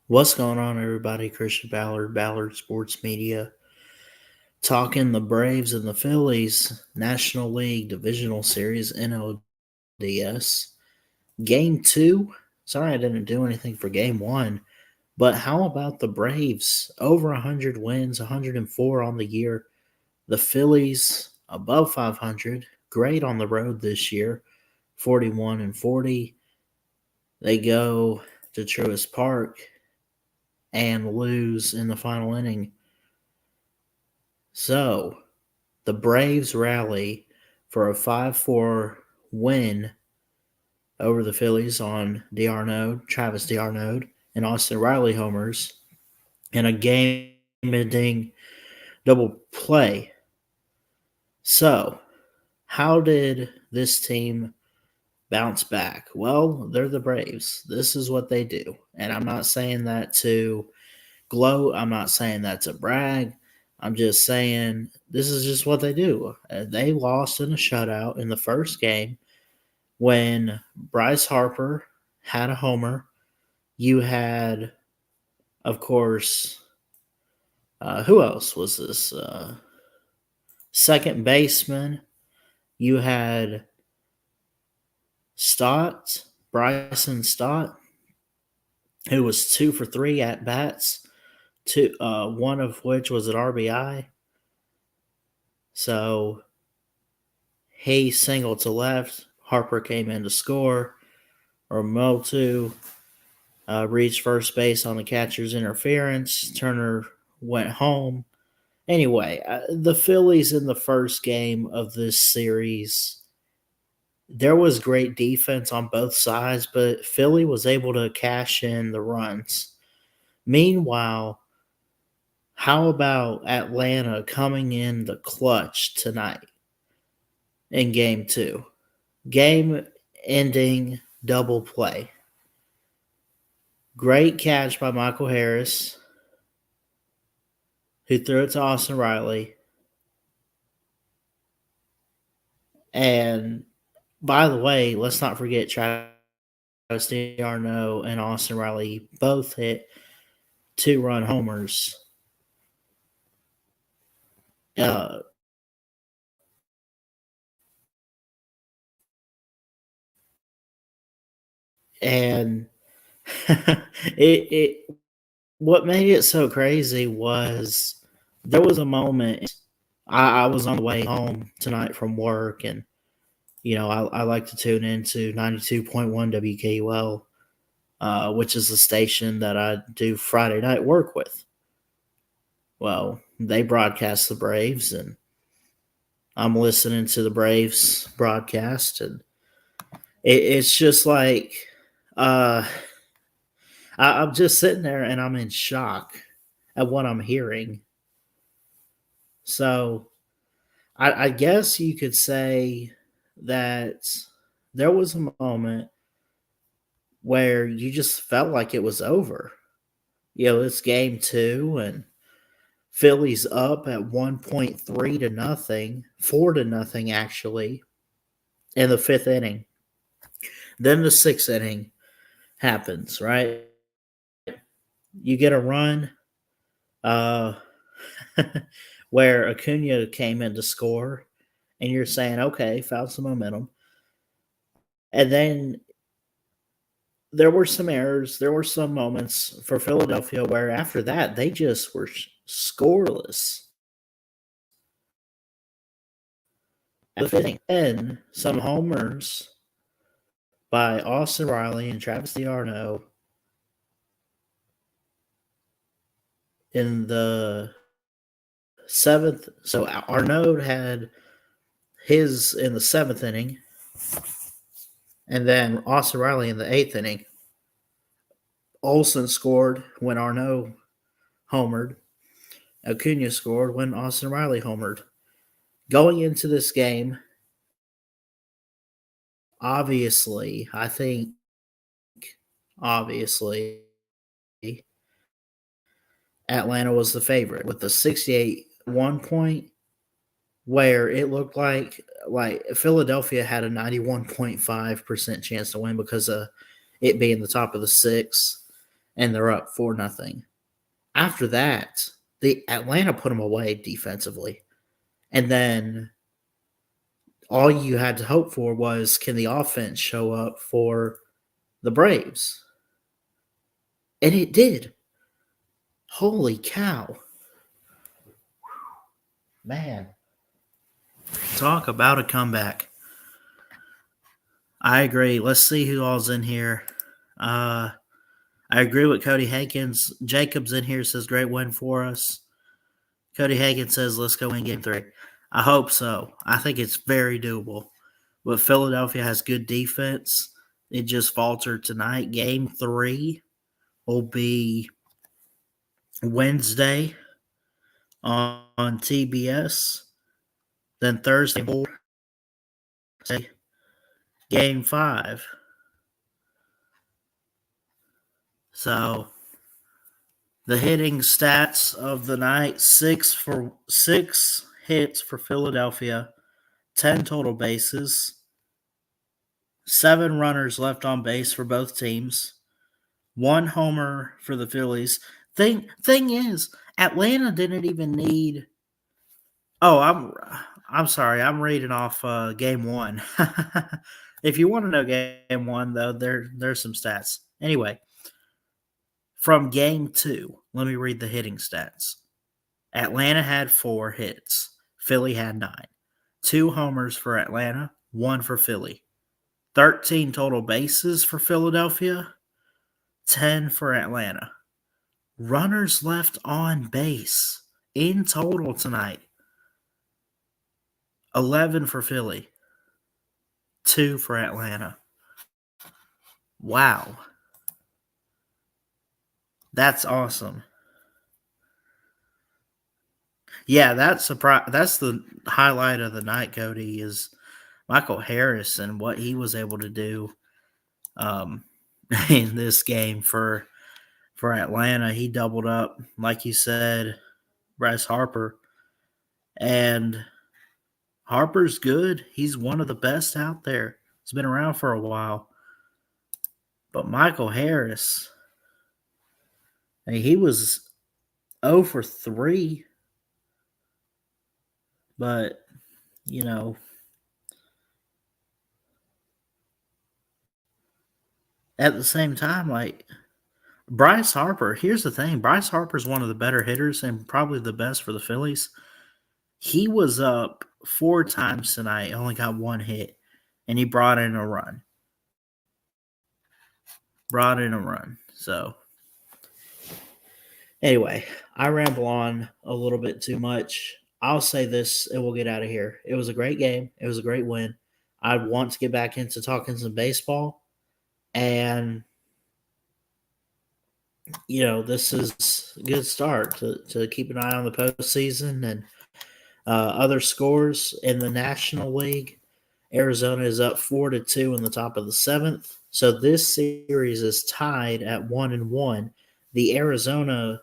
What's going on, everybody? Christian Ballard Sports Media, talking the Braves and the Phillies National League Divisional Series NLDS. Game 2. Sorry I didn't do anything for Game 1, but how about the Braves? Over 100 wins, 104 on the year. The Phillies above 500, great on the road this year, 41-40. They go to Truist Park and lose in the final inning. So, the Braves rally for a 5-4 win over the Phillies on Travis d'Arnaud, and Austin Riley homers, in a game-ending double play. So, how did this team bounce back? Well, they're the Braves. This is what they do. And I'm not saying that to gloat. I'm not saying that to brag. I'm just saying this is just what they do. They lost in a shutout in the first game when Bryce Harper had a homer. You had, of course, who else was this? Second baseman. You had Bryson Stott, who was 2 for 3 at bats, one of which was an RBI. So he singled to left. Harper came in to score. Motu reached first base on the catcher's interference. Turner went home. Anyway, the Phillies in the first game of this series, there was great defense on both sides, but Philly was able to cash in the runs. Meanwhile, how about Atlanta coming in the clutch tonight in Game 2? Game-ending double play. Great catch by Michael Harris, who threw it to Austin Riley. And by the way, let's not forget Travis d'Arnaud and Austin Riley both hit 2-run homers. And what made it so crazy was there was a moment. I was on the way home tonight from work, and I like to tune into 92.1 WKUL, which is the station that I do Friday night work with. Well, they broadcast the Braves, and I'm listening to the Braves broadcast, and it's just like I'm just sitting there and I'm in shock at what I'm hearing. So I guess you could say that there was a moment where you just felt like it was over. It's Game 2, and Phillies up at 1.3 to nothing, 4 to nothing actually, in the fifth inning. Then the sixth inning happens, right? You get a run where Acuna came in to score, and you're saying, okay, found some momentum. And then there were some errors. There were some moments for Philadelphia where after that, they just were scoreless. And some homers by Austin Riley and Travis d'Arnaud in the seventh. So Arnaud had his in the seventh inning, and then Austin Riley in the eighth inning. Olson scored when Arnaud homered. Acuna scored when Austin Riley homered. Going into this game, obviously, Atlanta was the favorite with the 68-1 point, where it looked like Philadelphia had a 91.5% chance to win because of it being the top of the sixth. and they're up 4-0. After that, the Atlanta put them away defensively. And then all you had to hope for was, can the offense show up for the Braves? And it did. Holy cow. Man. Talk about a comeback. I agree. Let's see who all's in here. I agree with Cody Hankins. Jacob's in here, says great win for us. Cody Hankins says let's go win game 3. I hope so. I think it's very doable. But Philadelphia has good defense. It just faltered tonight. Game 3 will be Wednesday on TBS. Then Thursday, Game 5. So the hitting stats of the night: 6 hits for Philadelphia, 10 total bases, 7 runners left on base for both teams, 1 homer for the Phillies. Thing is, Atlanta didn't even need. Oh, I'm sorry. I'm reading off game 1. If you want to know game 1, though, there's some stats. Anyway, from game 2, let me read the hitting stats. Atlanta had 4 hits. Philly had 9. 2 homers for Atlanta, 1 for Philly. 13 total bases for Philadelphia, 10 for Atlanta. Runners left on base in total tonight: 11 for Philly, 2 for Atlanta. Wow. That's awesome. Yeah, that's the highlight of the night, Cody, is Michael Harris and what he was able to do in this game for Atlanta. He doubled up, like you said, Bryce Harper. And Harper's good. He's one of the best out there. He's been around for a while. But Michael Harris, I mean, he was 0 for 3. But, you know, at the same time, like, Bryce Harper, here's the thing. Bryce Harper's one of the better hitters and probably the best for the Phillies. He was up 4 times tonight, only got 1 hit, and he brought in a run. So, anyway, I ramble on a little bit too much. I'll say this and we'll get out of here. It was a great game. It was a great win. I want to get back into talking some baseball. And, you know, this is a good start to keep an eye on the postseason and other scores in the National League. Arizona is up 4-2 in the top of the 7th. So this series is tied at 1-1. The Arizona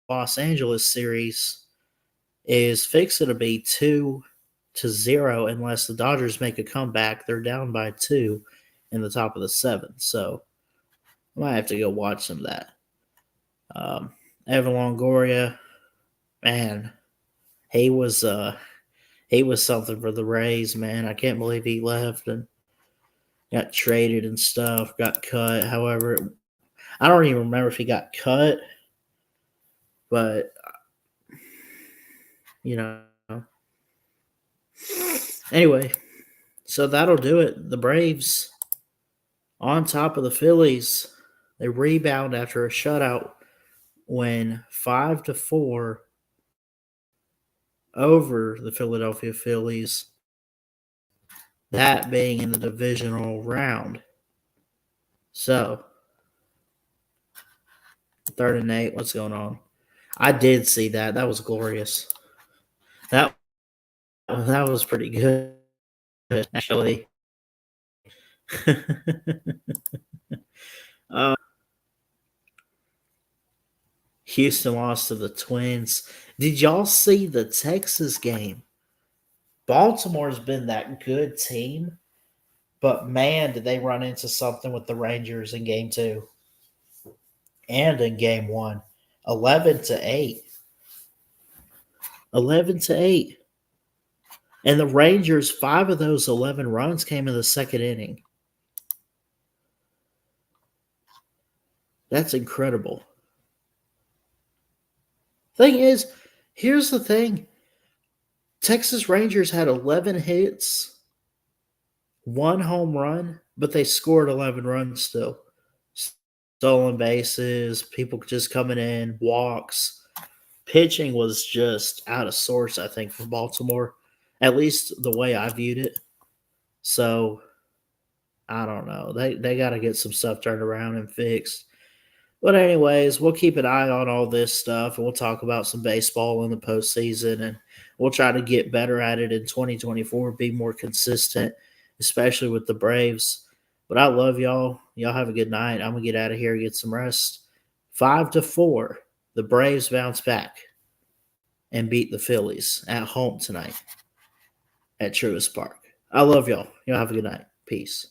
Los Angeles series is fixed to be 2-0 unless the Dodgers make a comeback. They're down by 2 in the top of the 7th. So I might have to go watch some of that. Evan Longoria, man, he was something for the Rays, man. I can't believe he left and got traded and stuff, got cut. However, I don't even remember if he got cut, but, you know. Anyway, so that'll do it. The Braves on top of the Phillies. They rebound after a shutout win 5-4 over the Philadelphia Phillies, that being in the divisional round. So, 3rd and 8, what's going on? I did see that. That was glorious. That was pretty good, actually. Houston lost to the Twins. Did y'all see the Texas game? Baltimore's been that good team, but man, did they run into something with the Rangers in game 2. and in game one. 11-8. 11-8. And the Rangers, 5 of those 11 runs came in the second inning. That's incredible. Thing is, here's the thing. Texas Rangers had 11 hits, 1 home run, but they scored 11 runs still. Stolen bases, people just coming in, walks. Pitching was just out of sorts, I think, for Baltimore, at least the way I viewed it. So, I don't know. They got to get some stuff turned around and fixed. But anyways, we'll keep an eye on all this stuff, and we'll talk about some baseball in the postseason, and we'll try to get better at it in 2024, be more consistent, especially with the Braves. But I love y'all. Y'all have a good night. I'm gonna get out of here and get some rest. 5-4, the Braves bounce back and beat the Phillies at home tonight at Truist Park. I love y'all. Y'all have a good night. Peace.